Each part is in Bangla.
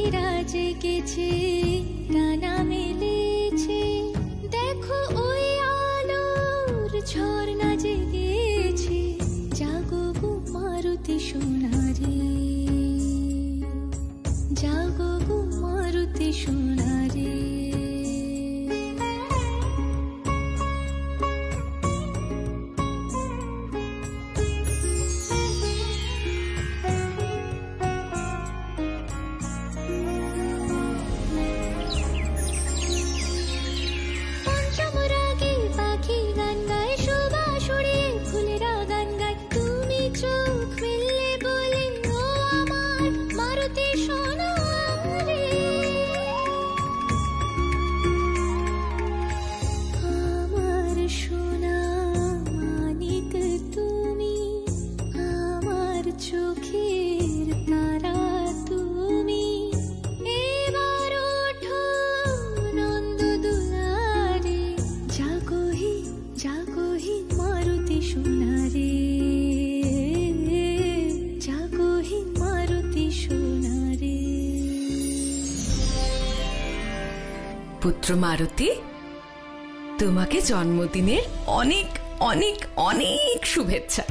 পাখিরা জেগেছে, ডানা মেলেছে, দেখো ওই আলোর ঝর্ণা জেগেছে। জাগো গো মারুতি সোনারে, জাগো গো মারুতি সোনারে। পুত্র মারুতি, তোমাকে জন্মদিনের অনেক অনেক অনেক শুভেচ্ছা।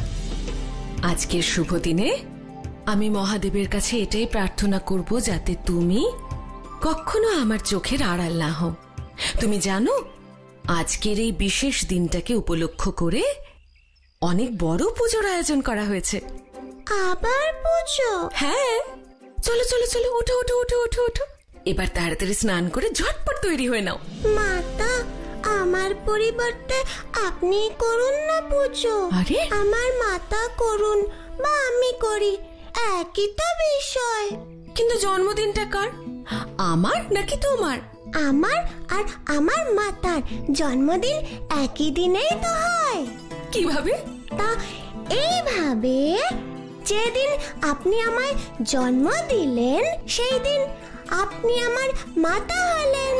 আজকের শুভ দিনে আমি মহাদেবের কাছে এটাই প্রার্থনা করব, যাতে তুমি কখনো আমার চোখের আড়াল না হও। তুমি জানো, আজকের এই বিশেষ দিনটাকে উপলক্ষ করে অনেক বড় পুজোর আয়োজন করা হয়েছে। আবার পুজো? হ্যাঁ, চলো চলো চলো, উঠো উঠো উঠো উঠো উঠো। এবার তাড়াতাড়ি স্নান করে ঝটপট তৈরি হয়ে নাও। মাতা, আমার পরিবর্তে আপনি করুন না পুজো। আরে, আমার মাতা করুন বা আমি করি, একই তো বিষয়। কিন্তু জন্মদিনটা কার, আমার নাকি তোমার? আমার আর আমার মাতার জন্মদিন একই দিনেই তো হয়। কিভাবে? তা এইভাবে, যেদিন আপনি আমায় জন্ম দিলেন সেই দিন আপনি আমার মাতা হলেন।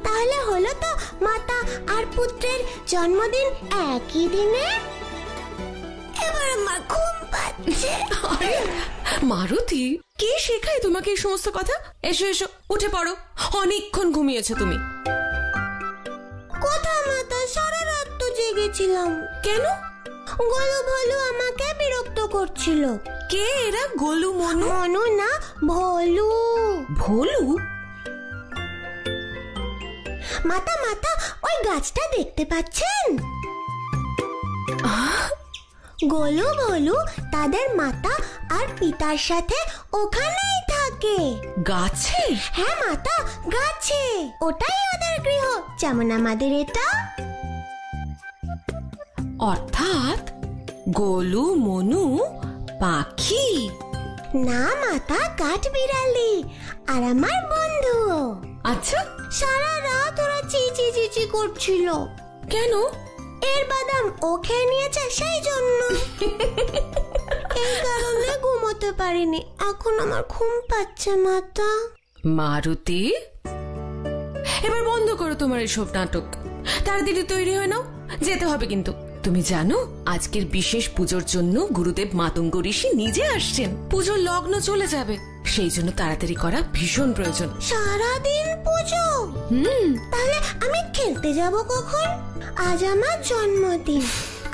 তাহলে হলো তো মাতা আর পুত্রের জন্মদিন একই দিনে। এবার আমার ঘুম পাচ্ছে। মারুতি, কে শেখায় তোমাকে এই সমস্ত কথা? এসো এসো, উঠে পড়ো, অনেকক্ষণ ঘুমিয়েছো তুমি। কোথা মাতা, সারা রাত তো জেগেছিলাম। কেন? গোলু ভলু আমাকে বিরক্ত করছিল। কে এরা? গোলু মনু? মনু না, ভলু। ভলু? মাতা মাতা, ওই গাছটা দেখতে পাচ্ছেন? গোলু ভলু তাদের মাতা আর পিতার সাথে ওখানেই থাকে। গাছে? হ্যাঁ মাতা, গাছে। ওটাই ওদের গৃহ, যেমন আমাদের এটা। অর্থাৎ গোলু মনু পাখি? না মাতা, কাঠবিড়ালি আর আমার বন্ধু। আচ্ছা, সারা রাত ওরা চিচি চিচি করছিল। কেন? এর বাদাম ও খেয়ে নিয়েছে, সেই জন্য। এই কারণে ঘুমোতে পারিনি। এখন আমার ঘুম পাচ্ছে মাতা। মারুতি, এবার বন্ধ করো তোমার এসব নাটক, তাড়াতাড়ি তৈরি হয়ে নাও, যেতে হবে কিন্তু। তুমি জানো, আজকের বিশেষ পুজোর জন্য গুরুদেব মাতঙ্গ ঋষি নিজে আসছেন। পুজোর লগ্ন চলে যাবে, সেই জন্য তাড়াতাড়ি করা ভীষণ প্রয়োজন। সারাদিন পুজো? তাহলে আমি খেলতে যাব কখন? আজ আমার জন্মদিন,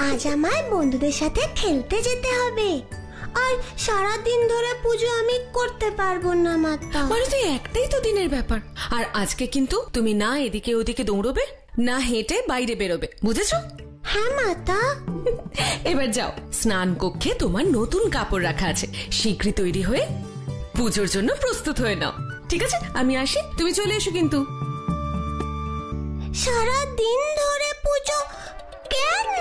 আজ আমায় বন্ধুদের সাথে খেলতে যেতে হবে। আর সারাদিন ধরে পুজো আমি করতে পারবো না মাতা। মারুতি, একটাই তো দিনের ব্যাপার। আর আজকে কিন্তু তুমি না এদিকে ওদিকে দৌড়বে, না হেঁটে বাইরে বেরোবে, বুঝেছো? হ্যাঁ মাতা। এবার যাও, স্নান কক্ষে তোমার নতুন কাপড় রাখা আছে, শীঘ্রই তৈরি হয়ে পুজোর জন্য প্রস্তুত হয়ে নাও। ঠিক আছে, আমি আসি, তুমি চলে এসো কিন্তু। সারাদিন ধরে পুজো কেন?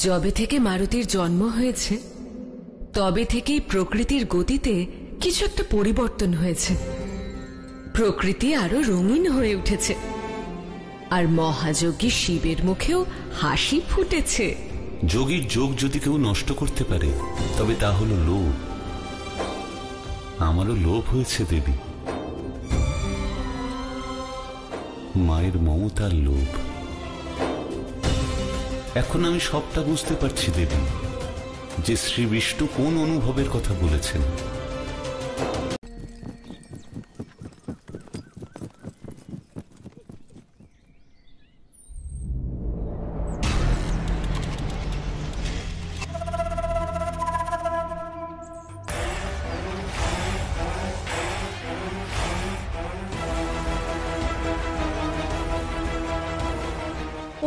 যবে থেকে মারুতির জন্ম হয়েছে তবে থেকেই প্রকৃতির গতিতে কিছু একটা পরিবর্তন হয়েছে। প্রকৃতি আরো রঙিন হয়ে উঠেছে, আর মহাযোগী শিবের মুখেও হাসি ফুটেছে। যোগীর যোগ যদি কেউ নষ্ট করতে পারে তবে তা হলো লোভ। আমারও লোভ হয়েছে দেবী, মায়ের মমতার লোভ। এখন আমি সবটা বুঝতে পারছি দেবী। যে শ্রী বিষ্ণু কোন অনুভবের কথা বলেছেন।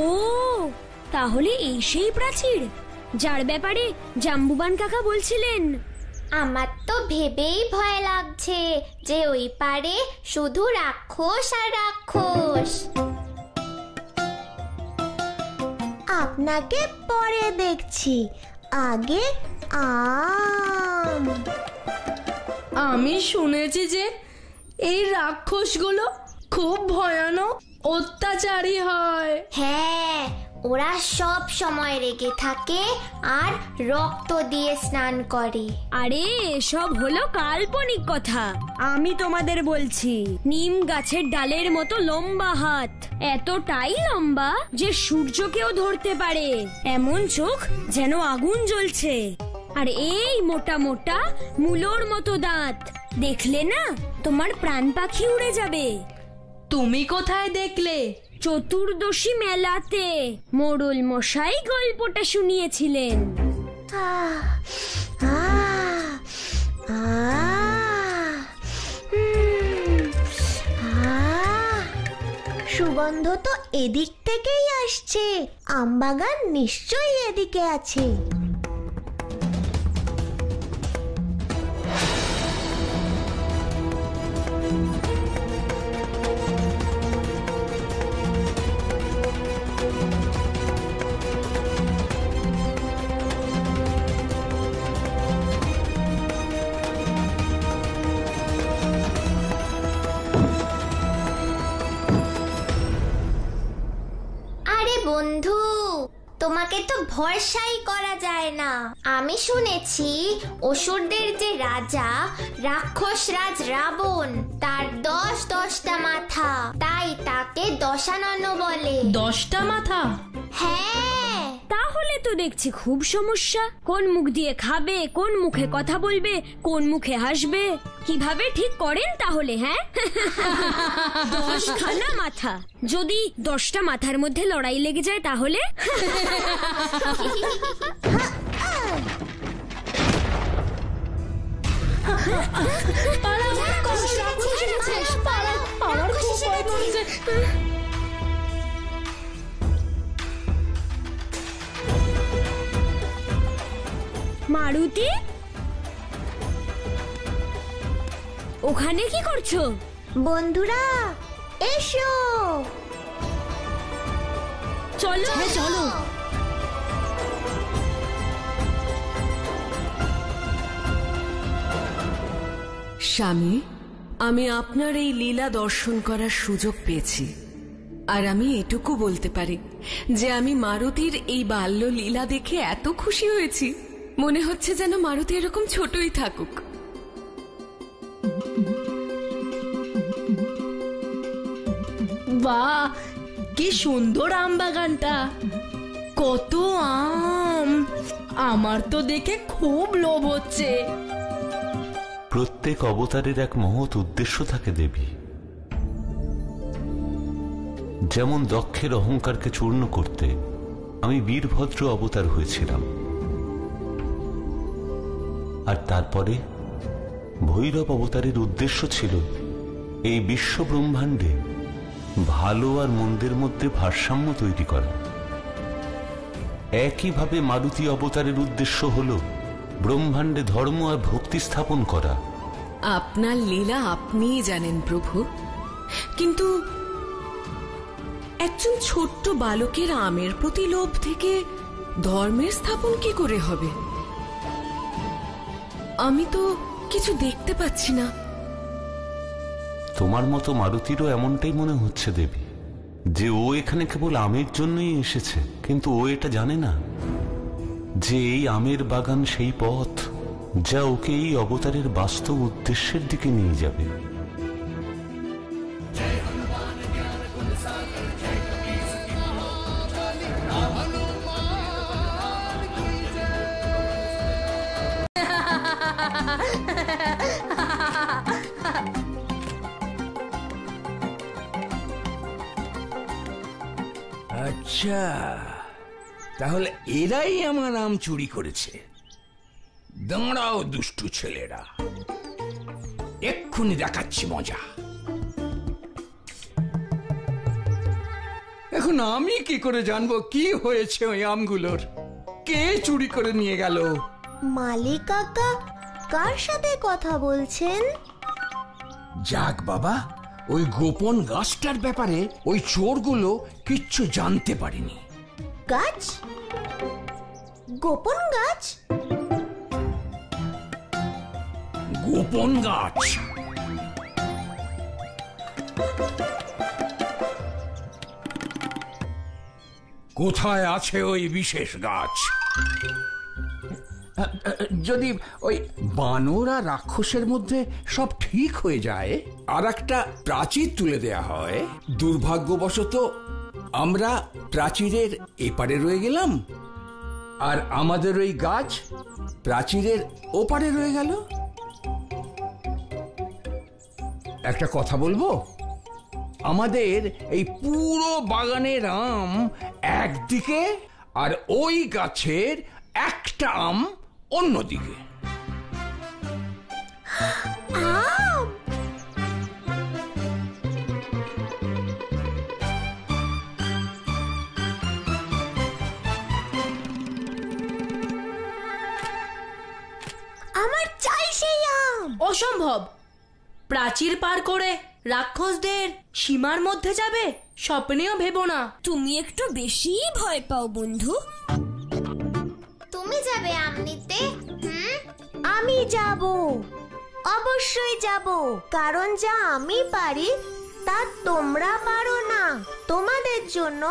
ও তাহলে এই সেই প্রাচীর যার ব্যাপারে জাম্বুবান কাকা বলছিলেন। আমার তো ভেবেই ভয় লাগছে যে ওই পারে শুধু রাক্ষস আর রাক্ষস। আপনাকে পরে দেখছি, আগে আমি শুনেছি যে এই রাক্ষসগুলো খুব ভয়ানক অত্যাচারী হয়। হ্যাঁ, ওরা সব সময় রেগে থাকে আর রক্ত দিয়ে স্নান করে। আরে সব হলো কাল্পনিক কথা। আমি তোমাদের বলছি, নিম গাছের ডালের মতো লম্বা হাত, এতটাই লম্বা যে সূর্যকেও ধরতে পারে, এমন চোখ যেন আগুন জ্বলছে, আর এই মোটা মোটা মূলোর মতো দাঁত, দেখলে না তোমার প্রাণ পাখি উড়ে যাবে। তুমি কোথায় দেখলে? চতুর্দশী মেলাতে মোড়ল মশাই গল্পটা শুনিয়েছিলেন। সুগন্ধ তো এদিক থেকেই আসছে, আমবাগান নিশ্চয়ই এদিকে আছে। বন্ধু, তোমাকে তো ভরসাই করা যায় না। আমি শুনেছি অসুরদের যে রাজা রাক্ষস রাজ রাবণ, তার 10টা মাথা, তাই তাকে দশানন বলে। 10টা মাথা? হ্যাঁ। তাহলে তো দেখছি খুব সমস্যা। কোন মুখ দিয়ে খাবে, কোন মুখে কথা বলবে, কোন মুখে হাসবে, কিভাবে ঠিক করেন তাহলে? হ্যাঁ, 10খানা মাথা, যদি 10টা মাথার মধ্যে লড়াই লেগে যায় তাহলে? মারুতি, ওখানে কি করছো? বন্ধুরা এসো, চলো। হ্যাঁ চলো। স্বামী, আমি আপনার এই লীলা দর্শন করার সুযোগ পেয়েছি, আর আমি এটুকু বলতে পারি যে আমি মারুতির এই বাল্য লীলা দেখে এত খুশি হয়েছি, মনে হচ্ছে যেন মারুতি এরকম ছোটই থাকুক। বাহ, কি সুন্দর আম বাগানটা, কত আম! আমার তো দেখে খুব লোভ হচ্ছে। প্রত্যেক অবতারের এক মহৎ উদ্দেশ্য থাকে দেবী। যেমন দক্ষের অহংকারকে চূর্ণ করতে আমি বীরভদ্র অবতার হয়েছিলাম, আর তারপরে ভৈরব অবতারের উদ্দেশ্য ছিল এই বিশ্ব ব্রহ্মাণ্ডে ভালো আর মন্দের মধ্যে ভারসাম্য তৈরি করা। একইভাবে মারুতি অবতারের উদ্দেশ্য হল ব্রহ্মাণ্ডে ধর্ম আর ভক্তি স্থাপন করা। আপনার লীলা আপনিই জানেন প্রভু, কিন্তু একজন ছোট্ট বালকের আমের প্রতি লোভ থেকে ধর্মের স্থাপন কি করে হবে? আমি তো কিছু দেখতে পাচ্ছি না। তোমার মতো মারুতিরও এমনটাই মনে হচ্ছে দেবী, যে ও এখানে কেবল আমের জন্যই এসেছে, কিন্তু ও এটা জানে না যে এই আমের বাগান সেই পথ যা ওকে এই অবতারের বাস্তব উদ্দেশ্যের দিকে নিয়ে যাবে। আচ্ছা, তাহলে এরাই আমার আম চুরি করেছে। দাঁড়াও দুষ্টু ছেলেরা, এক্ষুনি দেখাচ্ছি মজা। এখন আমি কি করে জানবো কি হয়েছে ওই আমগুলোর? কে চুরি করে নিয়ে গেল? মালিক কাকা কার সাথে কথা বলছেন? যাক বাবা, ওই গোপন গাছটার ব্যাপারে ওই চোরগুলো কিচ্ছু জানতে পারেনি। গাছ? গোপন গাছ? গোপন গাছ? কোথায় আছে ওই বিশেষ গাছ? যদি ওই বানর আর রাক্ষসের মধ্যে সব ঠিক হয়ে যায় আর একটা প্রাচীর তুলে দেয়া হয়, দুর্ভাগ্যবশত আমরা প্রাচীরের এপারে রয়ে গেলাম আর আমাদের ওই গাছ প্রাচীরের ওপারে রয়ে গেল। একটা কথা বলবো, আমাদের এই পুরো বাগানের আম একদিকে আর ওই গাছের একটা আম অন্যদিকে। আমার চাই সেই আম। অসম্ভব! প্রাচীর পার করে রাক্ষসদের সীমার মধ্যে যাবে স্বপ্নেও ভেবো না। তুমি একটু বেশি ভয় পাও বন্ধু। তুমি যাবে আম নিতে? আমি যাব, অবশ্যই যাব, কারণ যা আমি পারি তা তোমরা পারো না। তোমাদের জন্য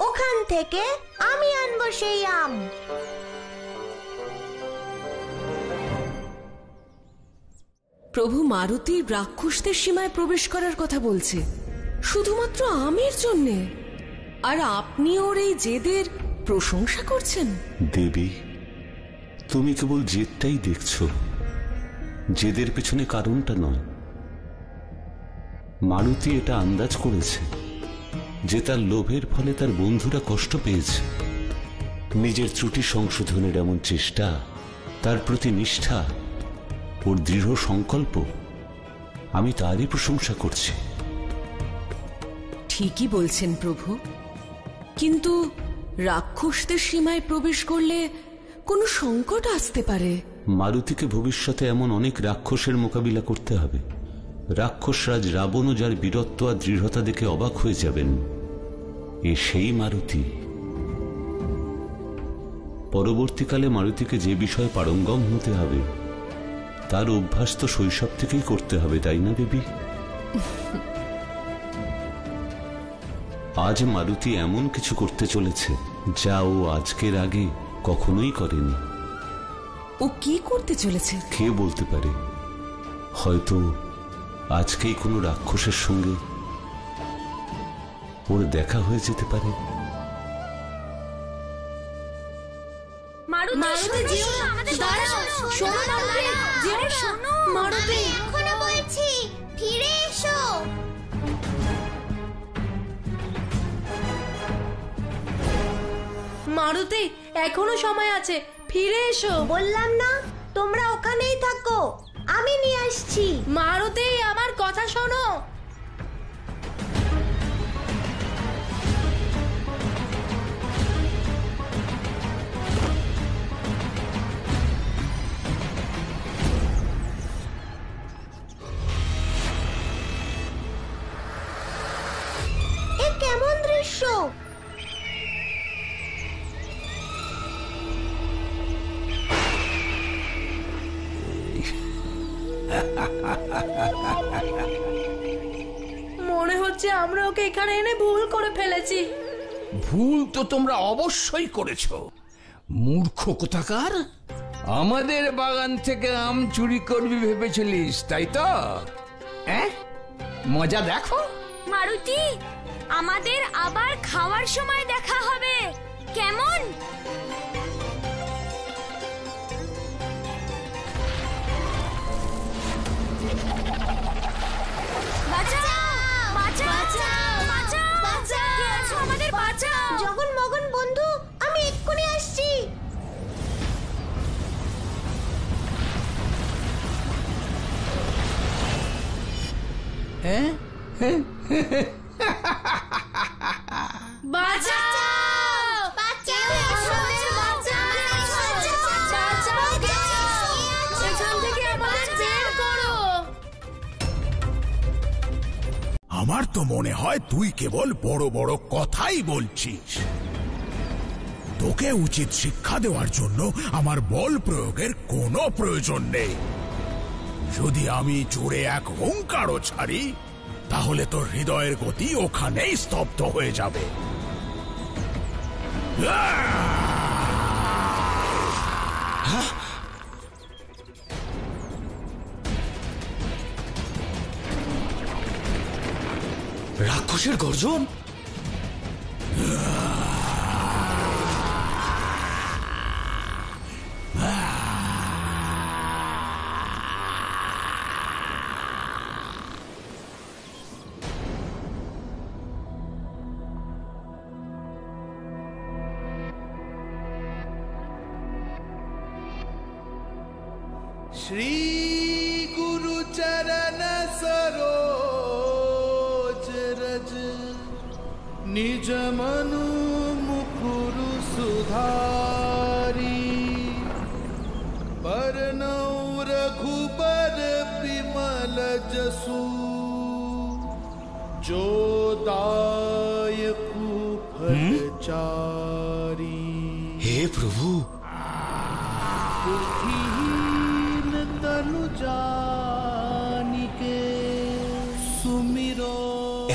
ওখান থেকে আমি আনবো সেই আম। প্রভু মারুতি রাক্ষসদের সীমায় প্রবেশ করার কথা বলছে শুধুমাত্র আমের জন্যে, আর আপনি ওর এই জেদের প্রশংসা করছেন। দেবী, তুমি কেবল জেদটাই দেখছো, জেদের পেছনে কারণটা নয়। মারুতি এটা আন্দাজ করেছে যে তার লোভের ফলে তার বন্ধুরা কষ্ট পেয়েছে। নিজের ত্রুটি সংশোধনের এমন চেষ্টা, তার প্রতি নিষ্ঠা, ওর দৃঢ় সংকল্প, আমি তারই প্রশংসা করছি। ঠিকই বলছেন প্রভু, কিন্তু রাক্ষসদের সীমায় প্রবেশ করলে কোনো সংকট আসতে পারে। মারুতিকে ভবিষ্যতে এমন অনেক রাক্ষসের মোকাবিলা করতে হবে। রাক্ষসরাজ রাবণও যার বীরত্ব আর দৃঢ়তা দেখে অবাক হয়ে যাবেন। এ সেই মারুতি। পরবর্তীকালে মারুতিকে যে বিষয়ে পারঙ্গম হতে হবে তার অভ্যাস তো শৈশব থেকেই করতে হবে, তাই না দেবী? আজ মারুতি এমন কিছু করতে চলেছে যা ও আজকের আগে কখনোই করেনি। ও কি করতে চলেছে কে বলতে পারে? হয়তো আজকেই কোনো রাক্ষসের সঙ্গে ওর দেখা হয়ে যেতে পারে। মারুতি যেও না, দাঁড়াও, শোনো মারুতি, যেও না, মারুতি। এখনো বলছি, ফিরে এসো। মারুতি, এখনো সময় আছে, ফিরে এসো। বললাম না তোমরা ওখানেই থাকো, আমি নিয়ে আসছি। মারুতি, আমার কথা শোনো। এ কেমন দৃশ্য! মনে হচ্ছে আমরা ওকে এখানে এনে ভুল করে ফেলেছি। ভুল তো তোমরা অবশ্যই করেছো, মূর্খ কোথাকার। আমাদের বাগান থেকে আম চুরি করবি ভেবেছিলিস, তাই তো? মজা দেখো। মারুতি, আমাদের আবার খাওয়ার সময় দেখা হবে, কেমন? জগন মগন বন্ধু, আমি এক্ষুনি আসছি। হ্যাঁ আমার তো মনে হয় তুই কেবল বড় বড় কথাই বলছিস। তোকে উচিত শিক্ষা দেওয়ার জন্য আমার বল প্রয়োগের কোনো প্রয়োজন নেই। যদি আমি জোরে এক হুঙ্কারও ছাড়ি, তাহলে তোর হৃদয়ের গতি ওখানেই স্তব্ধ হয়ে যাবে। রাক্ষসের গর্জন? श्री गुरु चरण सरोज रज, निज मनु मुकुरु सुधारी। बरनौ रघुबर बिमल जसु, जो दायकु फलचारी। हे प्रभु,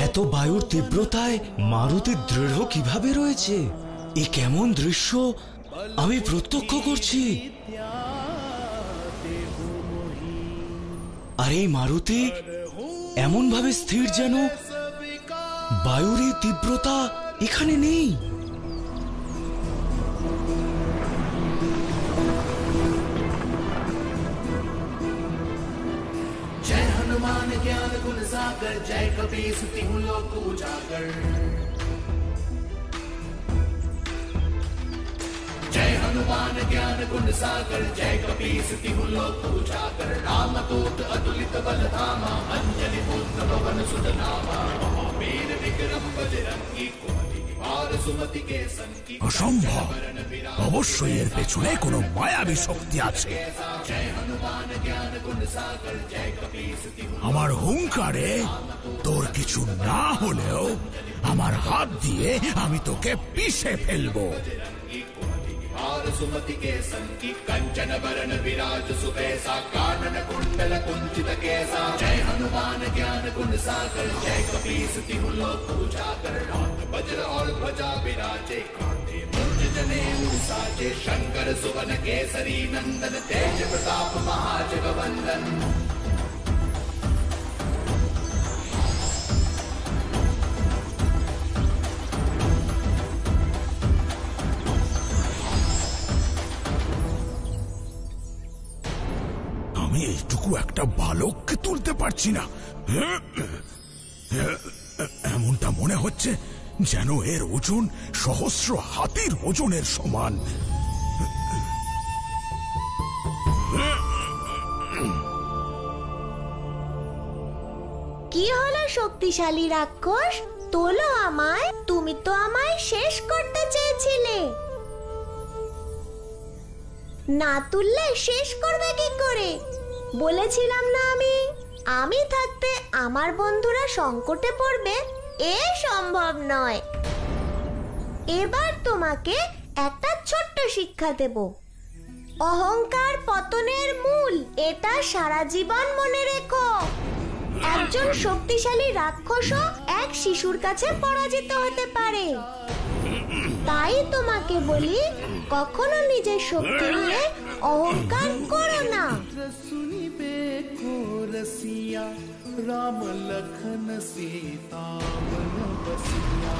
এত বায়ুর তীব্রতায় মারুতি দৃঢ় কিভাবে রয়েছে? এ কেমন দৃশ্য আমি প্রত্যক্ষ করছি। আর এই মারুতি এমন ভাবে স্থির যেন বায়ুর এই তীব্রতা এখানে নেই। जय हनुमान ज्ञान गुण सागर, जय कबीर तिहु लोक उजागर। जय हनुमान ज्ञान गुण सागर, जय कबीर तिहु लोक उजागर। रामदूत अतुलित बल धामा, अंजनी पुत्र पवन सुत नामा। महावीर विक्रम बजरंगी, कुमति निवार सुमति के संगी। অসম্ভব, অবশ্যই এর পেছনে কোনো মায়াবী শক্তি আছে। আমার হুঙ্কারে তোর কিছু না হলেও আমার হাত দিয়ে আমি তোকে পিষে ফেলবো। सुमति के संगी, कंचन बरन विराज सुबेसा। कानन कुंडल कुंचित केसा। जय हनुमान ज्ञान गुण सागर, जय कबीर तिहु लोक उजागर। हाथ वज्र और ध्वजा विराजे, कांधे मूंज जनेऊ साजे। शंकर सुवन केसरी नंदन, तेज प्रताप महाजगवंदन। আমি এইটুকু একটা বালককে তুলতে পারছি না। এমনটা মনে হচ্ছে যেন এর ওজন সহস্র হাতির ওজনের সমান। কি হলো শক্তিশালী রাক্ষস? তোলো আমায়, তুমি তো আমায় শেষ করতে চেয়েছিলে। না তুললে শেষ করবে কি করে? বলেছিলাম না আমি থাকতে আমার বন্ধুরা সংকটে পড়বে, এ সম্ভব নয়। এবার তোমাকে একটা ছোট্ট শিক্ষা দেব। অহংকার পতনের মূল, এটা সারা জীবন মনে রেখো। একজন শক্তিশালী রাক্ষসও এক শিশুর কাছে পরাজিত হতে পারে। তাই তোমাকে বলি, কখনো নিজের শক্তি নিয়ে অহংকার করো না। राम लखन सीता वन बसिया।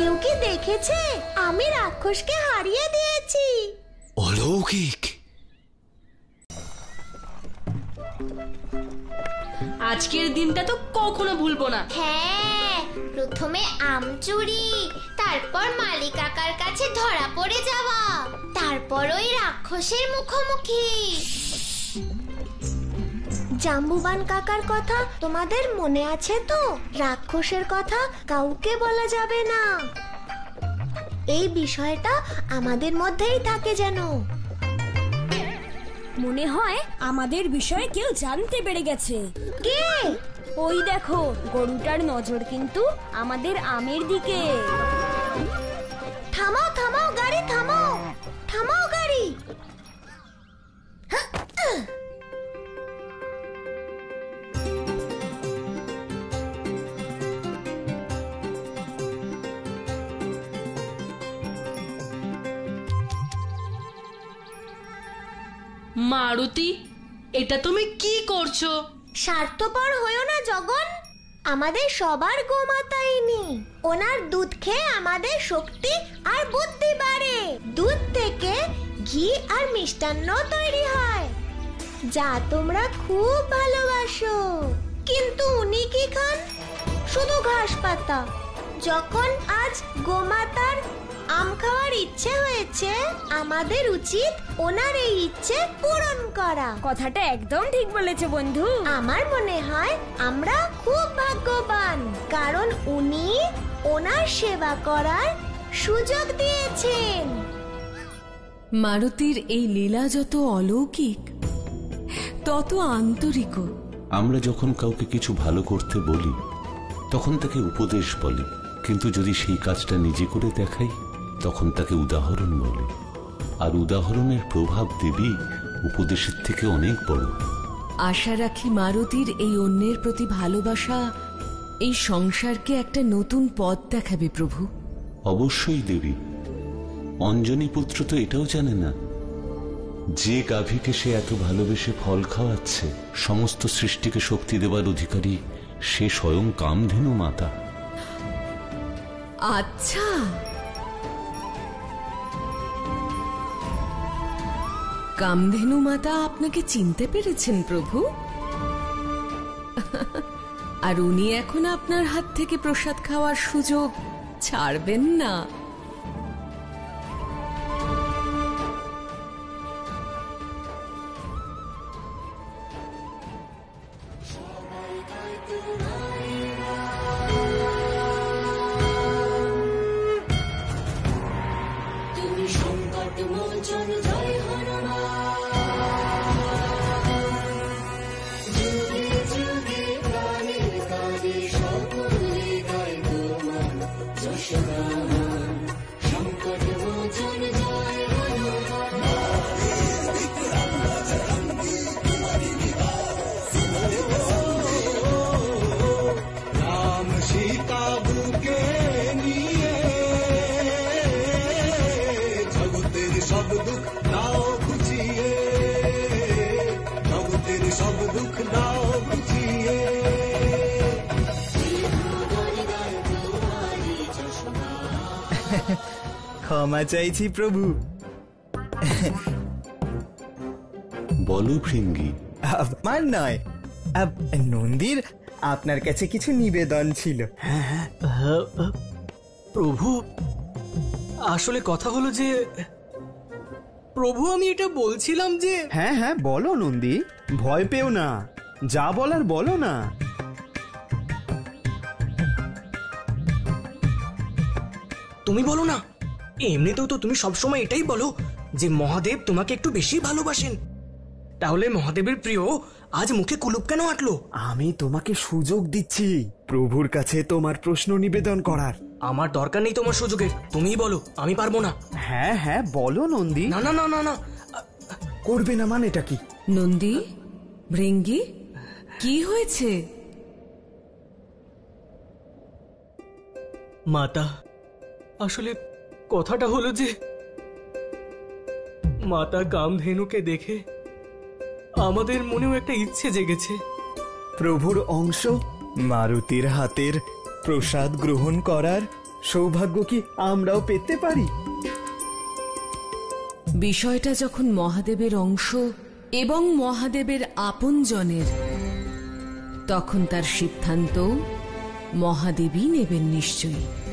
কেউ কি দেখেছে আমি রাক্ষসকে হারিয়ে দিয়েছি? অলৌকিক। আজকের দিনটা তো কখনো ভুলবো না। হ্যাঁ, প্রথমে আম চুরি, তারপর মালি কাকার কাছে ধরা পড়ে যাওয়া, তারপর ওই রাক্ষসের মুখোমুখি। জাম্বুবান কাকার কথা তোমাদের মনে আছে তো? রাক্ষসের কথা কাউকে বলা যাবে না, এই বিষয়টা আমাদের মধ্যেই থাকে যেন। মনে হয় আমাদের বিষয়ে কেউ জানতে পেরে গেছে। কে? ওই দেখো, গরুটার নজর কিন্তু আমাদের আমের দিকে। থামাও থামাও গাড়ি, থামাও থামাও গাড়ি। মারুতি, এটা তুমি কি করছো? স্বার্থপর হয়েও না জগন, আমাদের সবার গোমাতা ইনি। ওনার দুধ খেয়ে আমাদের শক্তি আর বুদ্ধি বাড়ে। দুধ থেকে ঘি আর মিষ্টান্ন তৈরি হয়, যা তোমরা খুব ভালোবাসো। কিন্তু উনি কি খান? শুধু ঘাস পাতা। যখন আজ গোমাতার আম খাওয়ার ইচ্ছে হয়েছে, আমাদের উচিত ওনার এই ইচ্ছে পূরণ করা। কথাটা একদম ঠিক বলেছো বন্ধু। আমার মনে হয় আমরা খুব ভাগ্যবান, কারণ উনি ওনার সেবা করার সুযোগ দিয়েছেন। মারুতির এই লীলা যত অলৌকিক, তত আন্তরিক। আমরা যখন কাউকে কিছু ভালো করতে বলি, তখন তাকে উপদেশ বলি, কিন্তু যদি সেই কাজটা নিজে করে দেখাই, তখন তাকে উদাহরণ বলে। আর উদাহরণের প্রভাব দেবী উপদেশের থেকে অনেক বড়। আশা রাখি মারুতির এই অন্যের প্রতি ভালোবাসা এই সংসারকে একটা নতুন পথ দেখাবে প্রভু। অবশ্যই দেবী। অঞ্জনী পুত্র তো এটাও জানে না যে গাভীকে সে এত ভালোবেসে ফল খাওয়াচ্ছে, সমস্ত সৃষ্টিকে শক্তি দেবার অধিকারী সে স্বয়ং কামধেনু মাতা। আচ্ছা, কামধেনু মাতা আপনাকে চিনতে পেরেছেন প্রভু? আর উনি এখন আপনার হাত থেকে প্রসাদ খাওয়ার সুযোগ ছাড়বেন না। ক্ষমা চাইছি প্রভু। বলো ভৃঙ্গি। আমার নয়, নন্দীর আপনার কাছে কিছু নিবেদন ছিল। প্রভু, আসলে কথা হলো যে প্রভু, আমি এটা বলছিলাম যে। হ্যাঁ হ্যাঁ বলো নন্দী, ভয় পেও না, যা বলার বলো না। তুমি বলো না, এমনিতেও তো তুমি সবসময় এটাই বলো যে মহাদেব তোমাকে একটু বেশি ভালোবাসেন। তাহলে মহাদেবের প্রিয় আজ মুখে কুলুপ কেন আটলো? আমি তোমাকে সুযোগ দিচ্ছি প্রভুর কাছে তোমার প্রশ্ন নিবেদন করার। আমার দরকার নেই তোমার সুযোগের, তুমিই বলো, আমি পারবো না। হ্যাঁ হ্যাঁ বলো নন্দী। না না না না না, করবে না মানে এটা কি? নন্দী, ভৃঙ্গি, কি হয়েছে? মাতা, আসলে কথাটা হলো যে মাতা কামধেনুকে দেখে আমাদের মনেও একটা ইচ্ছে জেগেছে। প্রভুর অংশ মারুতির হাতের প্রসাদ গ্রহণ করার সৌভাগ্য কি আমরাও পেতে পারি? বিষয়টা যখন মহাদেবের অংশ এবং মহাদেবের আপনজনের, তখন তার সিদ্ধান্ত মহাদেবই নেবেন নিশ্চয়ই।